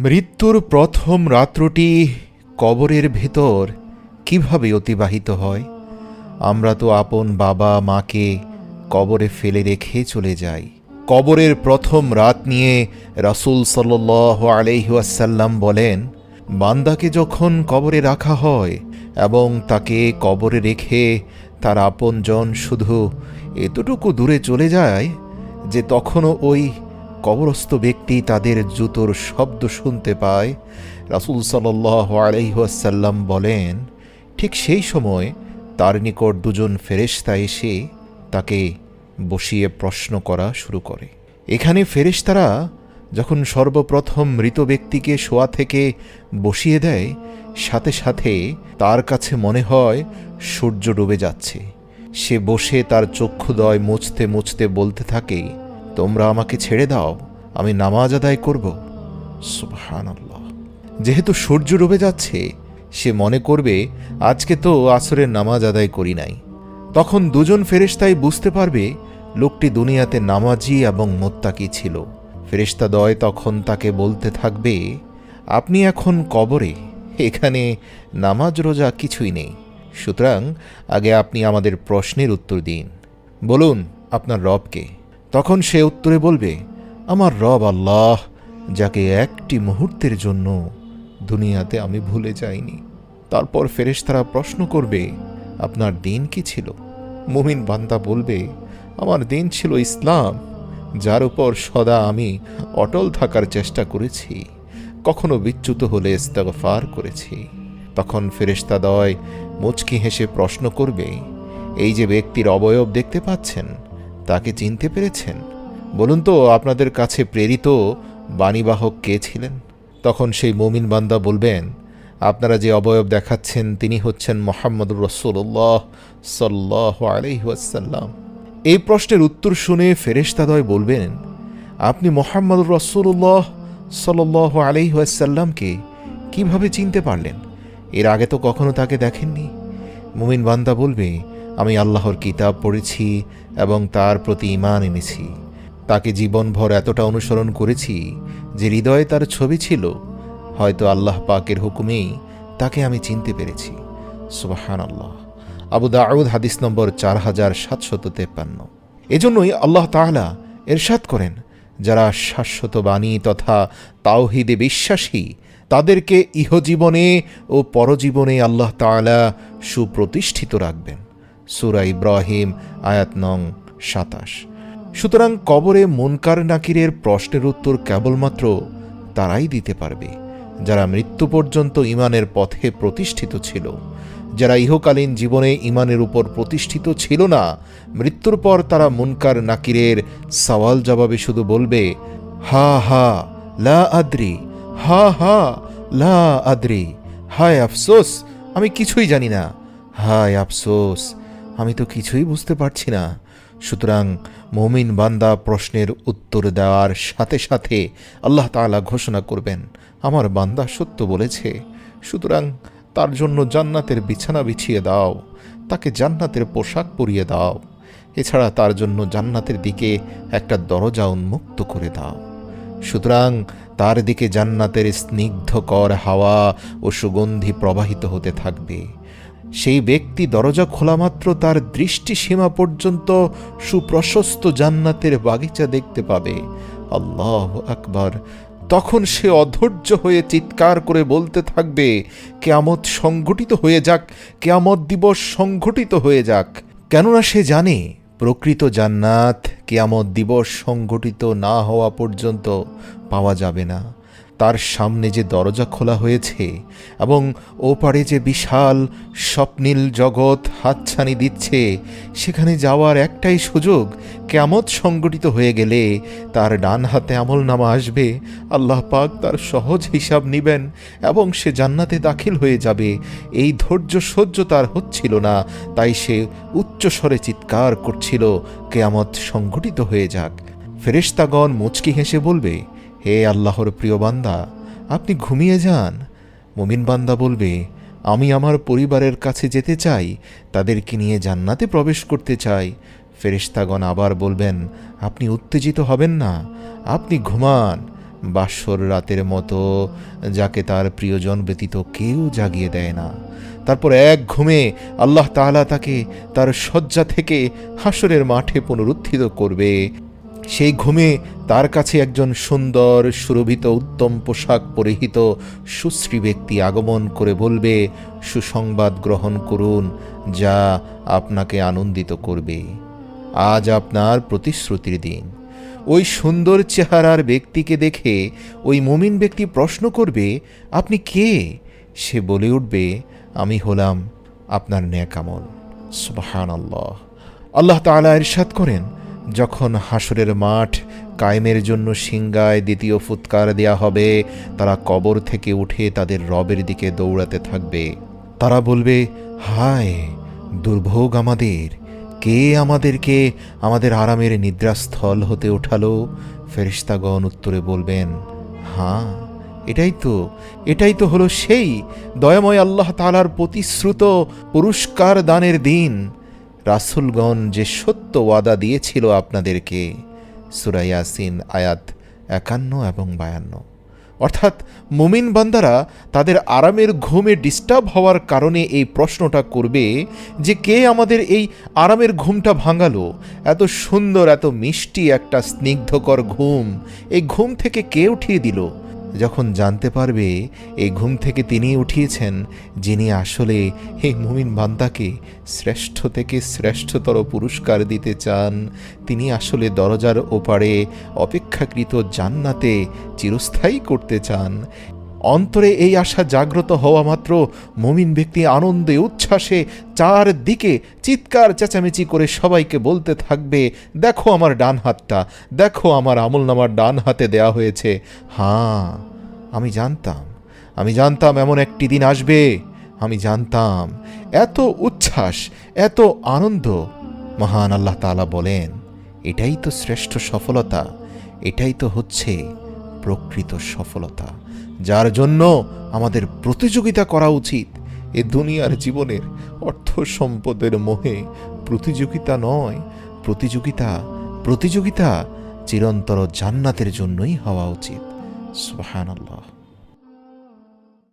মৃত্যুর প্রথম রাত্রটি কবরের ভেতর কিভাবে অতিবাহিত হয়? আমরা তো আপন বাবা মাকে কবরে ফেলে রেখে চলে যাই। কবরের প্রথম রাত নিয়ে রাসূল সাল্লাল্লাহু আলাইহি ওয়াসাল্লাম বলেন, বান্দাকে যখন কবরে রাখা হয় এবং তাকে কবরে রেখে তার আপনজন শুধু এতটুকু দূরে চলে যায় যে তখনও ওই কবরস্থ ব্যক্তি তাদের জুতোর শব্দ শুনতে পায়, রাসূল সাল্লাল্লাহু আলাইহি ওয়াসাল্লাম বলেন, ঠিক সেই সময় তার নিকট দুজন ফেরেশতা এসে তাকে বসিয়ে প্রশ্ন করা শুরু করে। এখানে ফেরেশতারা যখন সর্বপ্রথম মৃত ব্যক্তিকে শোয়া থেকে বসিয়ে দেয়, সাথে সাথে তার কাছে মনে হয় সূর্য ডুবে যাচ্ছে। সে বসে তার চক্ষুদয় মুছতে মুছতে বলতে থাকে, তোমরা আমাকে ছেড়ে দাও, আমি নামাজ আদায় করব। সুবহানাল্লাহ। যেহেতু সূর্য ডুবে যাচ্ছে, সে মনে করবে আজকে তো আসরের নামাজ আদায় করি নাই। তখন দুজন ফেরেশতাই বুঝতে পারবে লোকটি দুনিয়াতে নামাজি এবং মুত্তাকি ছিল। ফেরেশতাদ্বয় তখন তাকে বলতে থাকবে, আপনি এখন কবরে, এখানে নামাজ রোজা কিছুই নেই, সুতরাং আগে আপনি আমাদের প্রশ্নের উত্তর দিন। বলুন আপনার রবকে। তখন সে উত্তরে বলবে, আমার রব আল্লাহ, যাকে একটি মুহূর্তের জন্য দুনিয়াতে আমি ভুলে যাইনি। তারপর ফেরেশতারা প্রশ্ন করবে, আপনার দিন কি ছিল? মুমিন বান্দা বলবে, আমার দিন ছিল ইসলাম, যার উপর সদা আমি অটল থাকার চেষ্টা করেছি, কখনো বিচ্যুত হলে ইস্তেগফার করেছি। তখন ফেরেশতাদ্বয় মুচকি হেসে প্রশ্ন করবে, এই যে ব্যক্তির অবয়ব দেখতে পাচ্ছেন, তাকে চিনতে পেরেছেন? বলুন তো আপনাদের কাছে প্রেরিত বাণীবাহক কে ছিলেন? তখন সেই মুমিন বান্দা বলবেন, আপনারা যে অবয়ব দেখাচ্ছেন তিনি হচ্ছেন মুহাম্মদুর রাসূলুল্লাহ সাল্লাল্লাহু আলাইহি ওয়াসাল্লাম। এই প্রশ্নের উত্তর শুনে ফেরেশতাদ্বয় বলবেন, আপনি মুহাম্মদুর রাসূলুল্লাহ সাল্লাল্লাহু আলাইহি ওয়াসাল্লামকে কিভাবে চিনতে পারলেন? এর আগে তো কখনো তাকে দেখেননি। মুমিন বান্দা বলবে, আমি আল্লাহর কিতাব পড়েছি এবং তার প্রতি ঈমান এনেছি। তাকে জীবনভর এতটা অনুসরণ করেছি যে হৃদয়ে তার ছবি ছিল। হয়তো আল্লাহ পাকের হুকুমেই তাকে আমি চিনতে পেরেছি। সুবহানাল্লাহ। আবু দাউদ হাদিস নম্বর 4753। এজন্যই আল্লাহ তাআলা ইরশাদ করেন, যারা শাশ্বত বাণী তথা তাওহীদে বিশ্বাসী, তাদেরকে ইহজীবনে ও পরজীবনে আল্লাহ তাআলা সুপ্রতিষ্ঠিত রাখবেন। সূরা ইব্রাহিম আয়াত নং 27। সুতরাং কবরে মুনকার নাকিরের প্রশ্নের উত্তর কেবলমাত্র তারাই দিতে পারবে যারা মৃত্যু পর্যন্ত ঈমানের পথে প্রতিষ্ঠিত ছিল। যারা ইহকালীন জীবনে ঈমানের উপর প্রতিষ্ঠিত ছিল না, মৃত্যুর পর তারা মুনকার নাকিরের সওয়াল জবাবে শুধু বলবে, হা হা লা আদ্রি, হা হা লা আদ্রি, হায় আফসোস আমি কিছুই জানি না, হায় আফসোস আমি তো কিছুই বুঝতে পারছি না। সুতরাং মুমিন বান্দা প্রশ্নের উত্তর দেওয়ার সাথে সাথে আল্লাহ তাআলা ঘোষণা করবেন, আমার বান্দা সত্য বলেছে, সুতরাং তার জন্য জান্নাতের বিছানা বিছিয়ে দাও, তাকে জান্নাতের পোশাক পরিয়ে দাও, এছাড়া তার জন্য জান্নাতের দিকে একটা দরজা উন্মুক্ত করে দাও। সুতরাং তার দিকে জান্নাতের স্নিগ্ধকর হাওয়া ও সুগন্ধি প্রবাহিত হতে থাকবে। সেই ব্যক্তি দরজা খোলা মাত্র তার দৃষ্টিসীমা পর্যন্ত সুপ্রশস্ত জান্নাতের বাগিচা দেখতে পাবে। আল্লাহু আকবার। তখন সে অধৈর্য হয়ে চিৎকার করে বলতে থাকবে, কিয়ামত সংঘটিত হয়ে যাক, কিয়ামত দিবস সংঘটিত হয়ে যাক। কেননা সে জানে প্রকৃত জান্নাত কিয়ামত দিবস সংঘটিত না হওয়া পর্যন্ত পাওয়া যাবে না। তার সামনে যে দরজা খোলা হয়েছে এবং ওপারে যে বিশাল স্বপ্নীল জগৎ হাতছানি দিচ্ছে, সেখানে যাওয়ার একটাই সুযোগ, কিয়ামত সংঘটিত হয়ে গেলে তার ডান হাতে আমলনামা আসবে, আল্লাহ পাক তার সহজ হিসাব নেবেন এবং সে জান্নাতে দাখিল হয়ে যাবে। এই ধৈর্য সহ্য তার হচ্ছিল না, তাই সে উচ্চস্বরে চিৎকার করছিল, কিয়ামত সংঘটিত হয়ে যাক। ফেরেশতাগণ মুচকি হেসে বলবে, হে আল্লাহর প্রিয় বান্দা, আপনি ঘুমিয়ে যান। মুমিন বান্দা বলবে, আমি আমার পরিবারের কাছে যেতে চাই, তাদেরকে নিয়ে জান্নাতে প্রবেশ করতে চাই। ফেরেশতাগণ আবার বলবেন, আপনি উত্তেজিত হবেন না, আপনি ঘুমান। বাসর রাতের মতো, যাকে তার প্রিয়জন ব্যতীত কেউ জাগিয়ে দেয় না। তারপর এক ঘুমে আল্লাহ তাআলা তাকে তার শয্যা থেকে হাসরের মাঠে পুনরুত্থিত করবে। সেই ঘুমে তার কাছে একজন সুন্দর সুরভিত উত্তম পোশাক পরিহিত সুশ্রী ব্যক্তি আগমন করে বলবে, সুসংবাদ গ্রহণ করুন, যা আপনাকে আনন্দিত করবে। আজ আপনার প্রতিশ্রুতির দিন। ওই সুন্দর চেহারার ব্যক্তিকে দেখে ওই মুমিন ব্যক্তি প্রশ্ন করবে, আপনি কে? সে বলে উঠবে, আমি হলাম আপনার নেক আমল। সুবহানাল্লাহ। আল্লাহ তাআলা ইরশাদ করেন, যখন হাসরের মাঠ কায়েমের জন্য সিংগায় দ্বিতীয় ফুৎকার দেয়া হবে, তারা কবর থেকে উঠে তাদের রবের দিকে দৌড়াতে থাকবে। তারা বলবে, হায় দুর্ভোগ আমাদের! কে আমাদেরকে আমাদের আরামের নিদ্রাস্থল হতে ওঠালো? ফেরেশতাগণ উত্তরে বলবেন, হ্যাঁ, এটাই তো হলো সেই দয়াময় আল্লাহ তাআলার প্রতিশ্রুত পুরস্কার দানের দিন। রাসূলগণ যে সত্য ওয়াদা দিয়েছিল আপনাদেরকে। সূরা ইয়াসিন আয়াত ৫১ এবং ৫২। অর্থাৎ মুমিন বান্দারা তাদের আরামের ঘুমে ডিস্টার্ব হওয়ার কারণে এই প্রশ্নটা করবে যে কে আমাদের এই আরামের ঘুমটা ভাঙালো? এত সুন্দর, এত মিষ্টি একটা স্নিগ্ধকর ঘুম, এই ঘুম থেকে কে উঠিয়ে দিল? যখন জানতে পারবে এই ঘুম থেকে তিনি উঠিয়েছেন, যিনি আসলে এই মুমিন বান্দাকে শ্রেষ্ঠ থেকে শ্রেষ্ঠতর পুরস্কার দিতে চান, তিনি আসলে দরজার ওপারে অপেক্ষাকৃত জান্নাতে চিরস্থায়ী করতে চান। অন্তরে এই আশা জাগ্রত হওয়া মাত্র মুমিন ব্যক্তি আনন্দে উচ্ছ্বাসে চারদিকে চিৎকার চেঁচামেচি করে সবাইকে বলতে থাকবে, দেখো আমার ডান হাতটা, দেখো আমার আমলনামার ডান হাতে দেয়া হয়েছে। হ্যাঁ, আমি জানতাম এমন একটি দিন আসবে। আমি জানতাম। এত উচ্ছ্বাস, এত আনন্দ। মহান আল্লাহ তাআলা বলেন, এটাই তো শ্রেষ্ঠ সফলতা, এটাই তো হচ্ছে প্রকৃত সফলতা, যার জন্য আমাদের প্রতিযোগিতা করা উচিত। এ দুনিয়ার জীবনের অর্থ সম্পদের মোহে প্রতিযোগিতা নয়, প্রতিযোগিতা চিরন্তর জান্নাতের জন্যই হওয়া উচিত। সুবহানাল্লাহ।